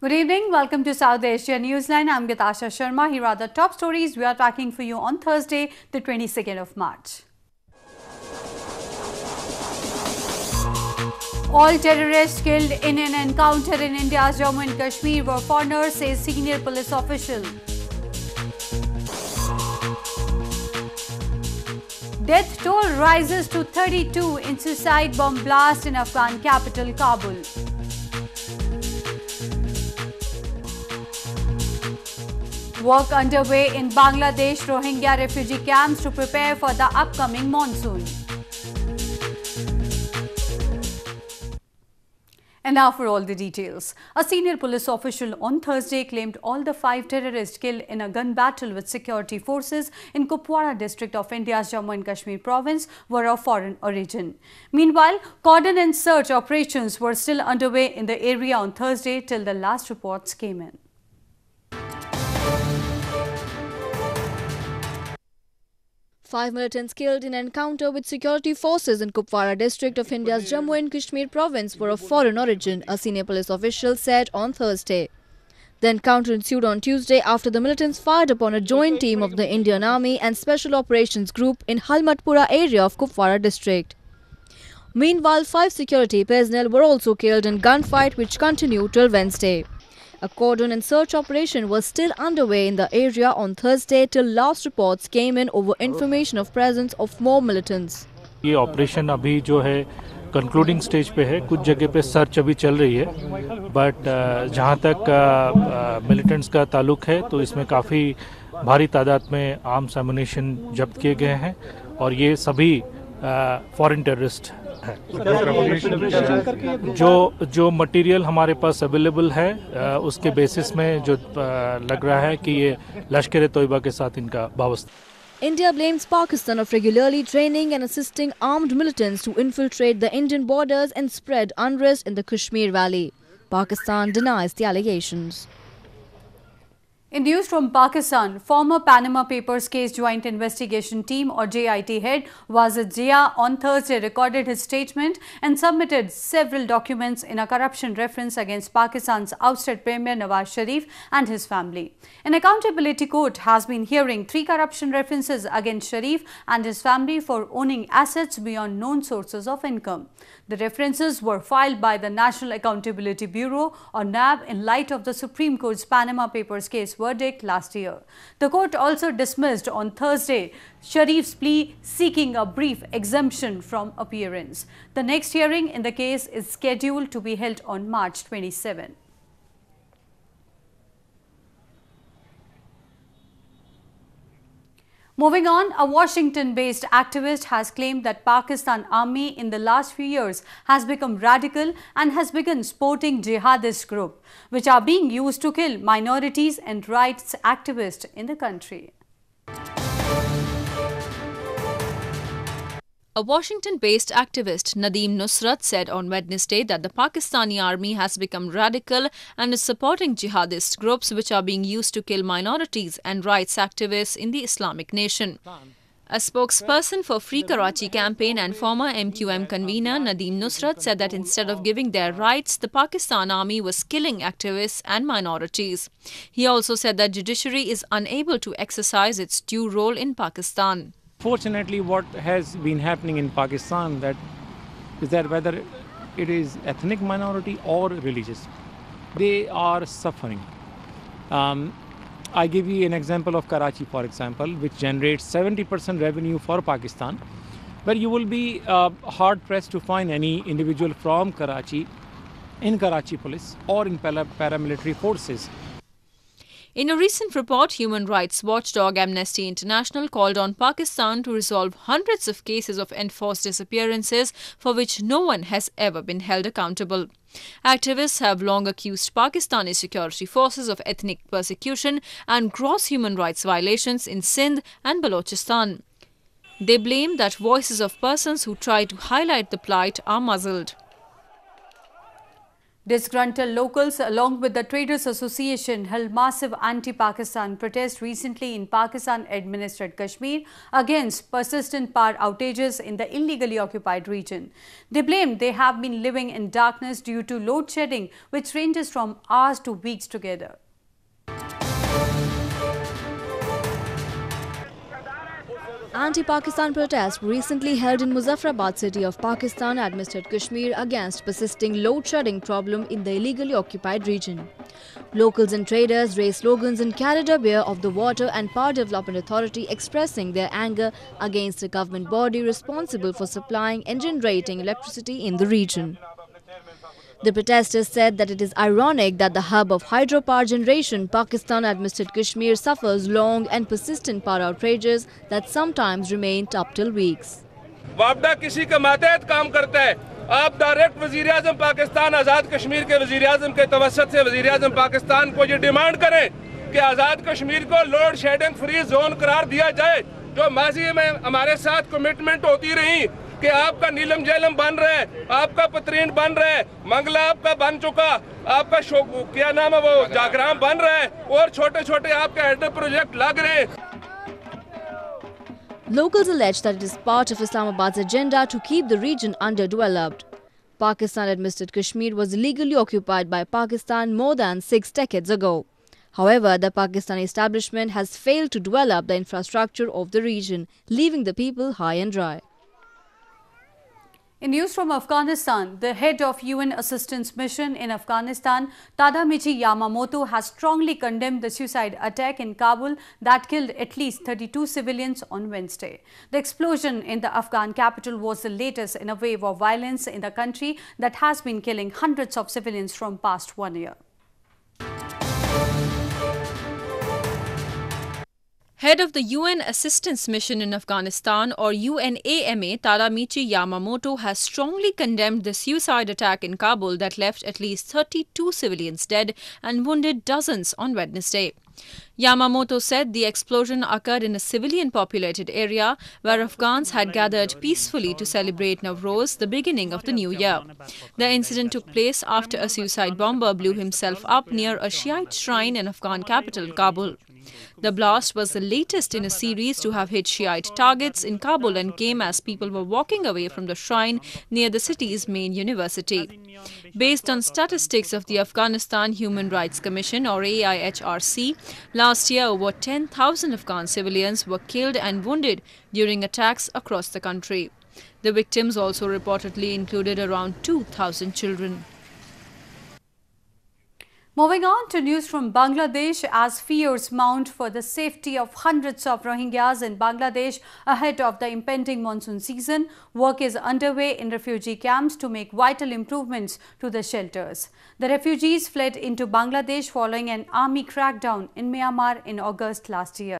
Good evening. Welcome to South Asia Newsline. I'm Asia Sharma. Here are the top stories we are tracking for you on Thursday, the 22nd of March. All terrorists killed in an encounter in India's Jammu and Kashmir were foreigners, says senior police official. Death toll rises to 32 in suicide bomb blast in Afghan capital Kabul. Work underway in Bangladesh Rohingya refugee camps to prepare for the upcoming monsoon. And now for all the details. A senior police official on Thursday claimed all the 5 terrorists killed in a gun battle with security forces in Kupwara district of India's Jammu and Kashmir province were of foreign origin. Meanwhile, cordon and search operations were still underway in the area on Thursday till the last reports came in. 5 militants killed in an encounter with security forces in Kupwara district of India's Jammu and Kashmir province were of foreign origin, a senior police official said on Thursday. The encounter ensued on Tuesday after the militants fired upon a joint team of the Indian Army and Special Operations Group in Halmatpura area of Kupwara district. Meanwhile, 5 security personnel were also killed in gunfight which continued till Wednesday. A cordon and search operation was still underway in the area on Thursday till last reports came in over information of presence of more militants. ये operation अभी जो है concluding stage पे है, कुछ जगह पे search अभी चल रही है, बट जहां तक मिलिटेंट्स का ताल्लुक है तो इसमें काफ़ी भारी तादाद में आर्म्स एमुनेशन जब्त किए गए हैं और ये सभी फॉरेन टेररिस्ट है। जो मटेरियल हमारे पास अवेलेबल है उसके बेसिस में जो लग रहा है कि ये लश्कर-ए-तोयबा के साथ इनका वाबस्ता। India blames Pakistan of regularly training and assisting armed militants to infiltrate the Indian borders and spread unrest in the Kashmir Valley. Pakistan denies the allegations. In news from Pakistan, former Panama Papers case Joint Investigation Team or JIT head Wazid Zia on Thursday recorded his statement and submitted several documents in a corruption reference against Pakistan's ousted Premier Nawaz Sharif and his family. An accountability court has been hearing 3 corruption references against Sharif and his family for owning assets beyond known sources of income. The references were filed by the National Accountability Bureau or NAB in light of the Supreme Court's Panama Papers case verdict last year. The court also dismissed on Thursday Sharif's plea seeking a brief exemption from appearance. The next hearing in the case is scheduled to be held on March 27. Moving on, a Washington-based activist has claimed that Pakistan Army in the last few years has become radical and has begun supporting jihadist groups, which are being used to kill minorities and rights activists in the country. A Washington-based activist, Nadeem Nusrat, said on Wednesday that the Pakistani army has become radical and is supporting jihadist groups which are being used to kill minorities and rights activists in the Islamic nation. A spokesperson for Free Karachi campaign and former MQM convener Nadeem Nusrat said that instead of giving their rights, the Pakistan army was killing activists and minorities. He also said that judiciary is unable to exercise its due role in Pakistan. Fortunately, what has been happening in Pakistan is that whether it is ethnic minority or religious, they are suffering. I give you an example of Karachi, for example, which generates 70% revenue for Pakistan, where you will be hard-pressed to find any individual from Karachi in Karachi police or in paramilitary forces. In a recent report, human rights watchdog Amnesty International called on Pakistan to resolve hundreds of cases of enforced disappearances for which no one has ever been held accountable. Activists have long accused Pakistani security forces of ethnic persecution and gross human rights violations in Sindh and Balochistan. They blame that voices of persons who try to highlight the plight are muzzled. Disgruntled locals, along with the Traders Association, held massive anti-Pakistan protests recently in Pakistan-administered Kashmir against persistent power outages in the illegally occupied region. They blamed they have been living in darkness due to load shedding, which ranges from hours to weeks together. Anti-Pakistan protests were recently held in Muzaffarabad city of Pakistan-administered Kashmir against persisting load-shedding problem in the illegally occupied region. Locals and traders raised slogans and carried a beer of the Water and Power Development Authority expressing their anger against a government body responsible for supplying and generating electricity in the region. The protesters said that it is ironic that the hub of hydropower generation, Pakistan-administered Kashmir, suffers long and persistent power outrages that sometimes remain up till weeks. वापडा किसी के मातहत काम करता है। आप direct वज़ीर-ए-आज़म पाकिस्तान आज़ाद कश्मीर के वज़ीर-ए-आज़म के तवस्सुत से वज़ीर-ए-आज़म पाकिस्तान को ये डिमांड करें कि आज़ाद कश्मीर को लोड शेडिंग फ्री जोन करार दिया जाए, जो माजी में हमारे साथ कमिटमेंट होती रही कि आपका नीलम झेलम बन रहा है, आपका पतरीन बन रहा है, मंगला आपका बन चुका, आपका क्या नाम है वो जागराम बन रहा है और छोटे-छोटे आपके हेडर प्रोजेक्ट लग रहे हैं। Locals allege that it is part of Islamabad's agenda to keep the region underdeveloped. Pakistan-administered Kashmir was illegally occupied by Pakistan more than 6 decades ago. However, the Pakistani establishment has failed to develop the infrastructure of the region, leaving the people high and dry. In news from Afghanistan, the head of UN Assistance Mission in Afghanistan, Tadamichi Yamamoto, has strongly condemned the suicide attack in Kabul that killed at least 32 civilians on Wednesday. The explosion in the Afghan capital was the latest in a wave of violence in the country that has been killing hundreds of civilians from past 1 year. Head of the UN Assistance Mission in Afghanistan, or UNAMA, Tadamichi Yamamoto, has strongly condemned the suicide attack in Kabul that left at least 32 civilians dead and wounded dozens on Wednesday. Yamamoto said the explosion occurred in a civilian-populated area where Afghans had gathered peacefully to celebrate Nowruz, the beginning of the new year. The incident took place after a suicide bomber blew himself up near a Shiite shrine in Afghan capital, Kabul. The blast was the latest in a series to have hit Shiite targets in Kabul and came as people were walking away from the shrine near the city's main university. Based on statistics of the Afghanistan Human Rights Commission, or AIHRC, last year over 10,000 Afghan civilians were killed and wounded during attacks across the country. The victims also reportedly included around 2,000 children. Moving on to news from Bangladesh, as fears mount for the safety of hundreds of Rohingyas in Bangladesh ahead of the impending monsoon season, work is underway in refugee camps to make vital improvements to the shelters. The refugees fled into Bangladesh following an army crackdown in Myanmar in August last year.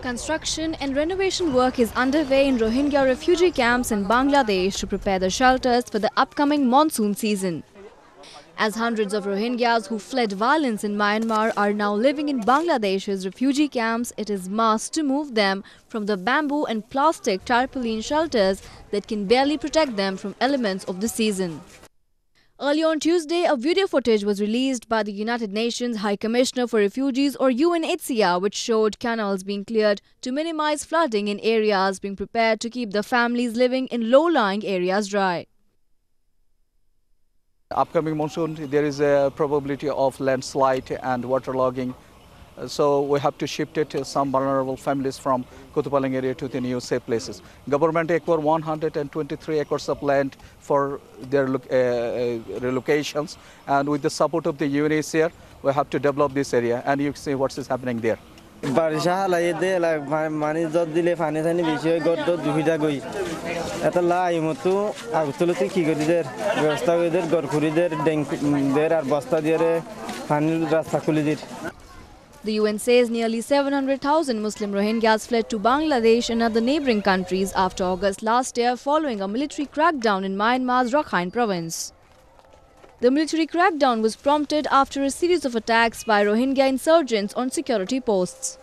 Construction and renovation work is underway in Rohingya refugee camps in Bangladesh to prepare the shelters for the upcoming monsoon season. As hundreds of Rohingyas who fled violence in Myanmar are now living in Bangladesh's refugee camps, it is must to move them from the bamboo and plastic tarpaulin shelters that can barely protect them from elements of the season. Early on Tuesday, a video footage was released by the United Nations High Commissioner for Refugees, or UNHCR, which showed canals being cleared to minimize flooding in areas being prepared to keep the families living in low-lying areas dry. Upcoming monsoon, there is a probability of landslide and waterlogging. So we have to shift it to some vulnerable families from Kutupaling area to the new safe places. Government acquired 123 acres of land for their relocations, and with the support of the UNHCR, we have to develop this area, and you see what is happening there. The UN says nearly 700,000 Muslim Rohingyas fled to Bangladesh and other neighbouring countries after August last year following a military crackdown in Myanmar's Rakhine province. The military crackdown was prompted after a series of attacks by Rohingya insurgents on security posts.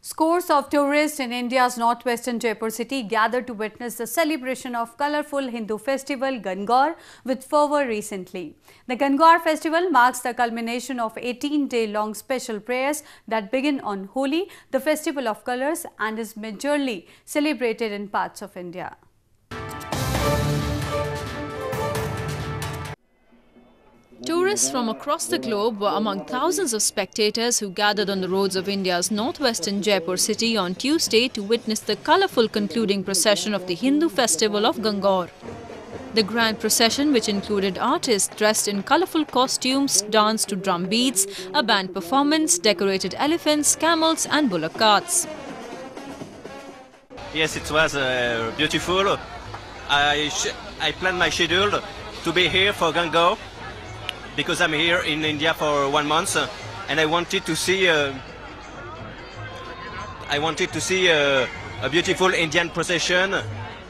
Scores of tourists in India's northwestern Jaipur city gathered to witness the celebration of colourful Hindu festival Gangaur with fervour recently. The Gangaur festival marks the culmination of 18-day-long special prayers that begin on Holi, the festival of colours, and is majorly celebrated in parts of India. Tourists from across the globe were among thousands of spectators who gathered on the roads of India's northwestern Jaipur city on Tuesday to witness the colourful concluding procession of the Hindu festival of Gangaur. The grand procession, which included artists dressed in colourful costumes, danced to drum beats, a band performance, decorated elephants, camels and bullock carts. Yes, it was beautiful. I planned my schedule to be here for Gangaur, because I'm here in India for 1 month, and I wanted to see a beautiful Indian procession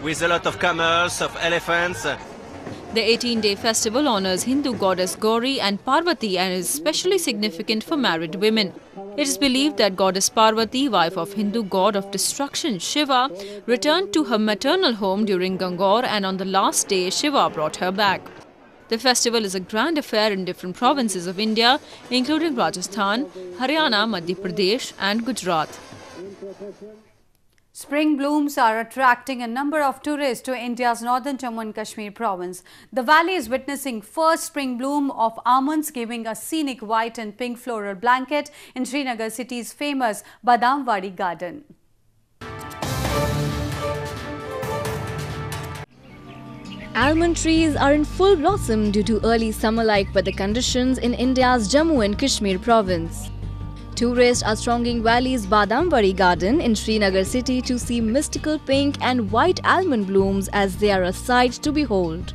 with a lot of camels, of elephants. The 18-day festival honours Hindu goddess Gauri and Parvati and is especially significant for married women. It is believed that goddess Parvati, wife of Hindu god of destruction Shiva, returned to her maternal home during Gangaur, and on the last day Shiva brought her back. The festival is a grand affair in different provinces of India, including Rajasthan, Haryana, Madhya Pradesh and Gujarat. Spring blooms are attracting a number of tourists to India's northern Jammu and Kashmir province. The valley is witnessing first spring bloom of almonds, giving a scenic white and pink floral blanket in Srinagar city's famous Badamwadi garden. Almond trees are in full blossom due to early summer-like weather conditions in India's Jammu and Kashmir province. Tourists are thronging Valley's Badamwadi garden in Srinagar city to see mystical pink and white almond blooms as they are a sight to behold.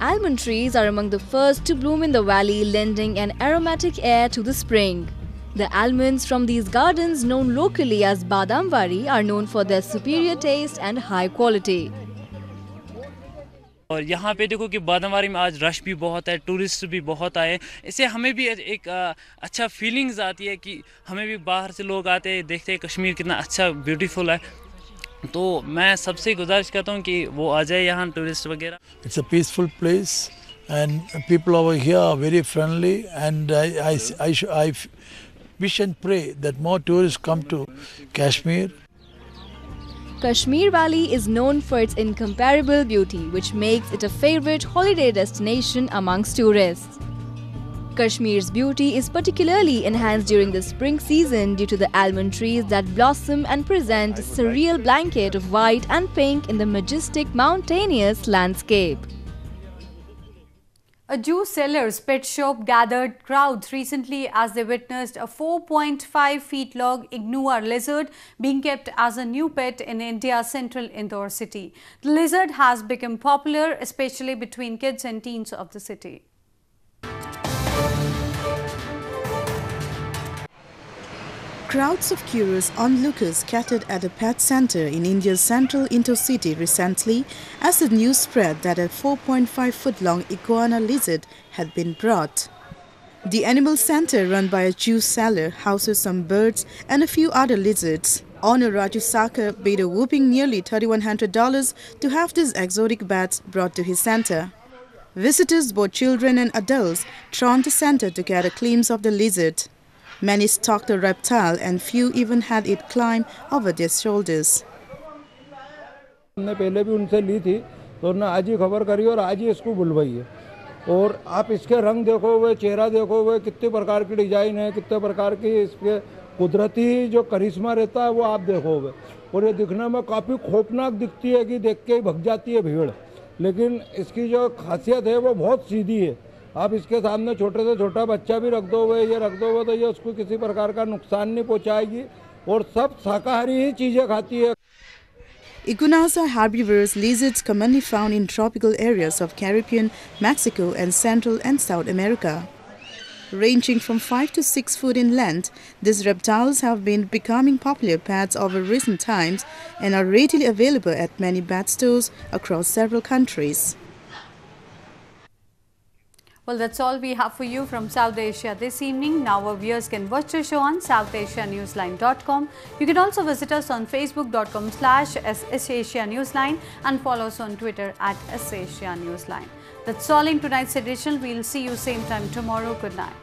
Almond trees are among the first to bloom in the valley, lending an aromatic air to the spring. The almonds from these gardens, known locally as Badamwadi, are known for their superior taste and high quality. और यहाँ पे देखो कि बादामवाड़ी में आज rush भी बहुत है, टूरिस्ट भी बहुत आए, इससे हमें भी एक अच्छा फीलिंग्स आती है कि हमें भी बाहर से लोग आते हैं, देखते हैं कश्मीर कितना अच्छा ब्यूटीफुल है, तो मैं सबसे गुजारिश करता हूँ कि वो आ जाए यहाँ टूरिस्ट वगैरह. It's a peaceful place and people over here are very friendly, and I wish and pray that more tourists come to Kashmir. Kashmir Valley is known for its incomparable beauty, which makes it a favorite holiday destination amongst tourists. Kashmir's beauty is particularly enhanced during the spring season due to the almond trees that blossom and present a surreal blanket of white and pink in the majestic mountainous landscape. A juice seller's pet shop gathered crowds recently as they witnessed a 4.5 feet long ignua lizard being kept as a new pet in India's central Indore city. The lizard has become popular, especially between kids and teens of the city. Crowds of curious onlookers scattered at a pet center in India's central Indore city recently as the news spread that a 4.5-foot-long iguana lizard had been brought. The animal center, run by a juice seller, houses some birds and a few other lizards. Owner Raju Sakar paid a whopping nearly $3,100 to have these exotic bats brought to his center. Visitors, both children and adults, thronged the center to get a glimpse of the lizard. Many stalked the reptile and few even had it climb over their shoulders. हमने पहले भी उनसे ली थी, तो उन्होंने आज ही खबर करी और आज ही इसको बुलवाई है. और आप इसके रंग देखो हुए, चेहरा देखो हुए, कितने प्रकार की डिजाइन है, कितने प्रकार की इसके कुदरती जो करिश्मा रहता है वो आप देखो हुए. और ये दिखने में काफ़ी खौफनाक दिखती है कि देख के ही भग जाती है भीड़, लेकिन इसकी जो खासियत है वो बहुत सीधी है. आप इसके सामने छोटे से छोटा बच्चा भी रख दो हुए, ये रख दो हुए, तो ये उसको किसी प्रकार का नुकसान नहीं पहुंचाएगी और सब शाकाहारी ही चीजें खाती है. Iguanas are herbivorous lizards commonly found in tropical areas of Caribbean, Mexico and Central and South America. Ranging from 5 to 6 feet in length, these reptiles have been becoming popular pets over recent times and are readily available at many pet stores across several countries. Well, that's all we have for you from South Asia this evening. Now our viewers can watch the show on SouthAsiaNewsline.com. You can also visit us on Facebook.com/SAsiaNewsline and follow us on Twitter @SAsiaNewsline. That's all in tonight's edition. We'll see you same time tomorrow. Good night.